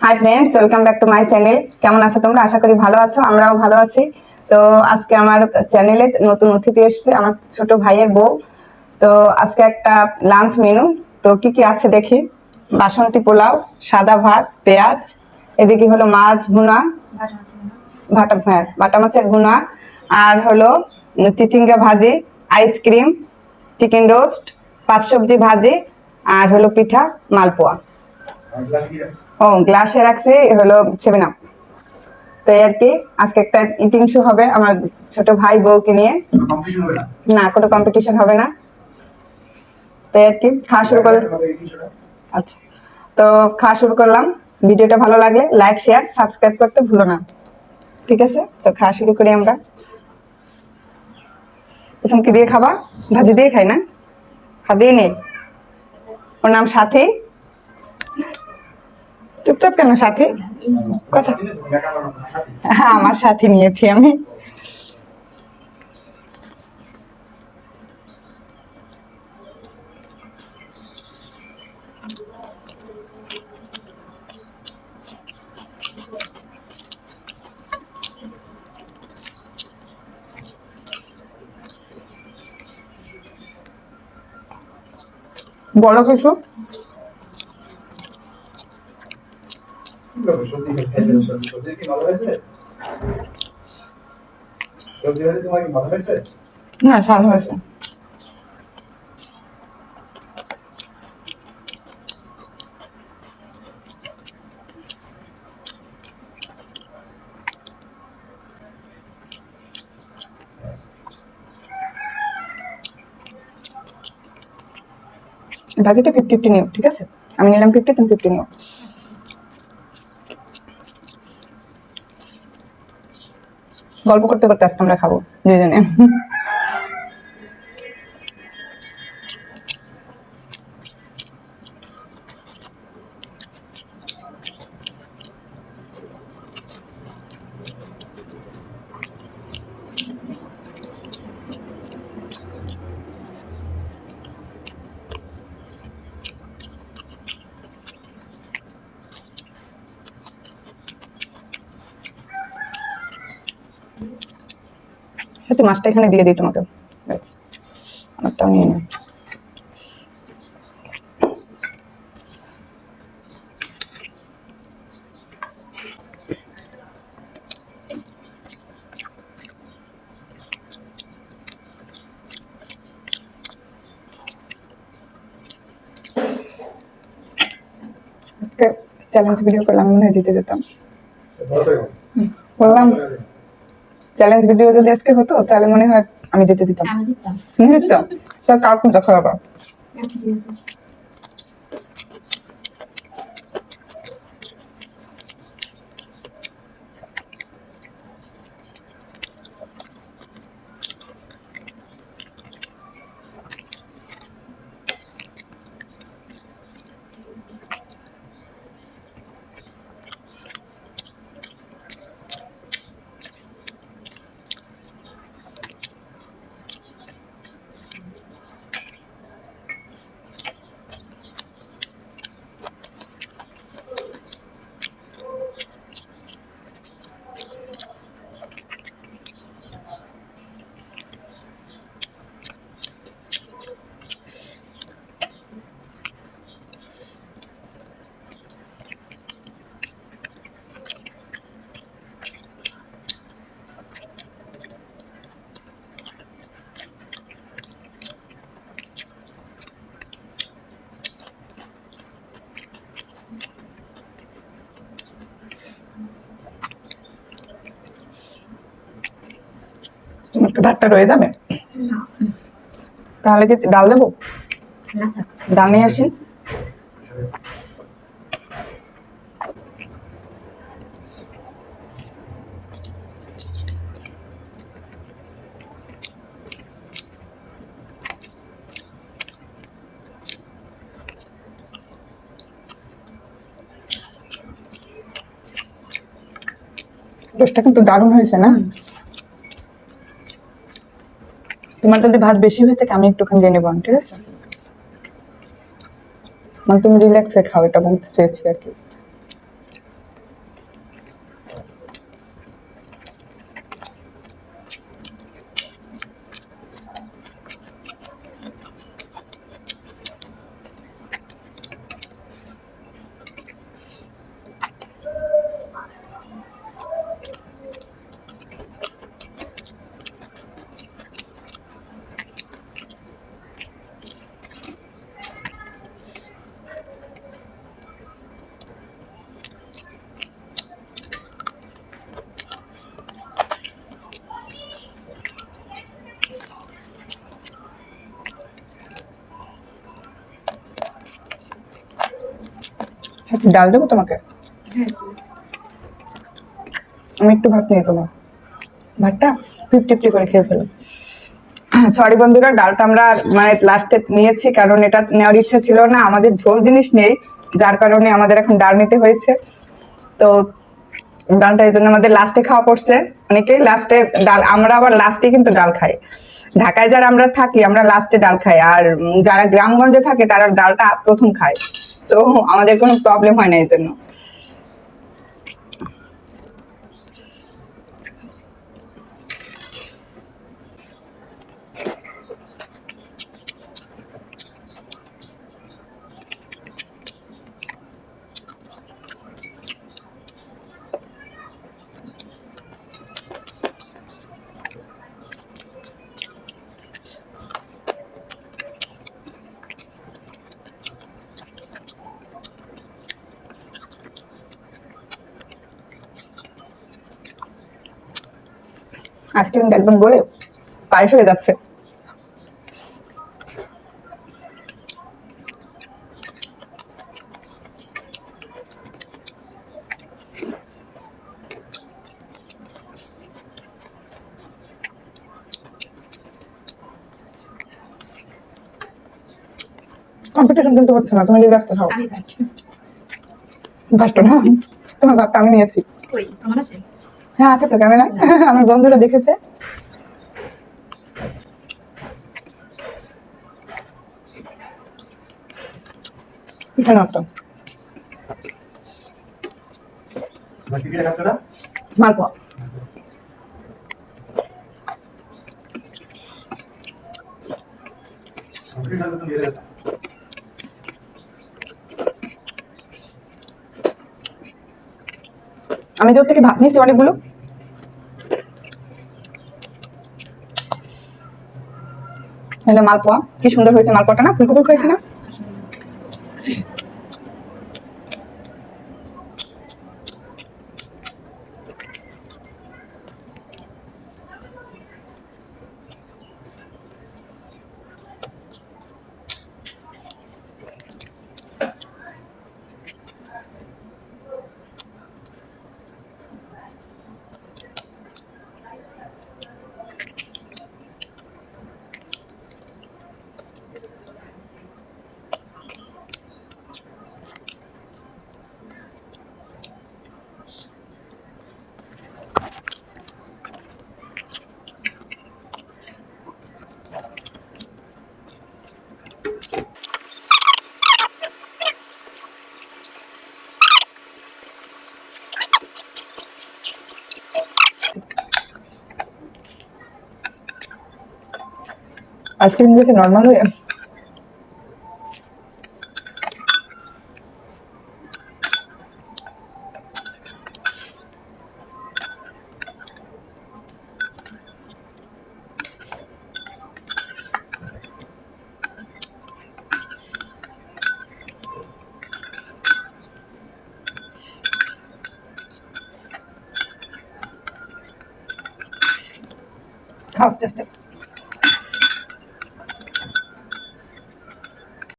Hi friends, welcome back to my channel. কেমন আছো তোমরা? আশা করি ভালো আছো, আমরাও ভালো আছি। তো আজকে আমার চ্যানেলে নতুন অতিথি এসেছে, আমার ছোট ভাইয়ের বউ। তো আজকে একটা লাঞ্চ মেনু। তো কি কি আছে দেখি। বাসন্তী পোলাও, সাদা ভাত, পেঁয়াজ, এদিকে হলো মাছ ভুনা, বাটা মাছের ভুনা, আর হলো চিচিঙ্গা ভাজি, আইসক্রিম, চিকেন রোস্ট, পাঁচ সবজি ভাজি, আর হলো পিঠা, মালপোয়া। ও গ্লাসে রাখছি হলো 7 আপ। তো আর কি আজকে একটা ইটিং শো হবে আমার ছোট ভাই বউকে নিয়ে। না, কোনো কম্পিটিশন হবে না। তো আর কি খাওয়া শুরু করলাম। আচ্ছা, তো খাওয়া শুরু করলাম। ভিডিওটা ভালো লাগলে লাইক, শেয়ার, সাবস্ক্রাইব করতে ভুলো না। ঠিক আছে, তো খাওয়া শুরু করি আমরা। প্রথম কি দিয়ে খাবা? ভাজি দিয়ে খাই না? হাত দিয়ে নেই। ওর নাম সাথী। চুপচাপ কেন সাথী? কথা। হ্যাঁ, আমার সাথী নিয়েছি আমি। বলো কিছু। না, স্বাদ হয়েছে। ভাজিটা 50-50 নিও, ঠিক আছে? আমি নিলাম 50, তুমি 50 নিও। গল্প করতে করতে আজকে আমরা খাবো দুজনে। হ্যাঁ, মাছটা এখানে দিয়ে দিই তোমাকে। আমারটাও নিয়ে নাও। চ্যালেঞ্জ ভিডিও করলাম, মনে হয় জিতে যেতাম। বললাম চ্যালেঞ্জ ভিডিও যদি আজকে হতো তাহলে মনে হয় আমি জিতে যেতাম। জিততাম। কার্টুন দেখা যাবে। তোমার কি ভাতটা রয়ে যাবে? তাহলে কি ডাল দেবো? ডাল নিয়ে আসি। রোস্টটা কিন্তু দারুণ হয়েছে না? তোমার যদি ভাত বেশি হয়ে থাকে আমি একটুখানি দিয়ে নেবো, ঠিক আছে? মানে তুমি রিল্যাক্সে খাও, এটা বলতে চেয়েছি আর কি। ডাল দেবো তোমাকে? আমি একটু ভাত নিয়ে তোমার ভাতটা 50-50 করে খেয়ে ফেলো। সরি বন্ধুরা, ডালটা আমরা মানে লাস্টে নিয়েছি কারণ এটা নেওয়ার ইচ্ছা ছিল না, আমাদের ঝোল জিনিস নেই, যার কারণে আমাদের এখন ডাল নিতে হয়েছে। তো ডালটা এই জন্য আমাদের লাস্টে খাওয়া পড়ছে। অনেকেই লাস্টে ডাল, আমরা আবার লাস্টে কিন্তু ডাল খাই। ঢাকায় যারা আমরা থাকি আমরা লাস্টে ডাল খাই, আর যারা গ্রামগঞ্জে থাকে তারা ডালটা প্রথম খায়। তো আমাদের কোনো প্রবলেম হয় না এই জন্য। আইসক্রিমটা একদম গলে পায়েস হয়ে যাচ্ছে। কম্পিটিশন কিন্তু হচ্ছে না, তুমি ব্যস্ত খাও। ফার্স্ট না, তোমার ভাতটা আমি নিয়েছি। হ্যাঁ আছে তো, ক্যামেরা আমার বন্ধুরা দেখেছে। পিঠা নষ্ট মালপোয়া। আমি যে ওর থেকে ভাত নিয়েছি অনেকগুলো। হলো মালপোয়া, কি সুন্দর হয়েছে মালপোয়াটা না, ফুলকো ফুলকো হয়েছে না? আইসক্রিম দিয়েছে নর্মাল হয়ে। খাও আস্তে আস্তে।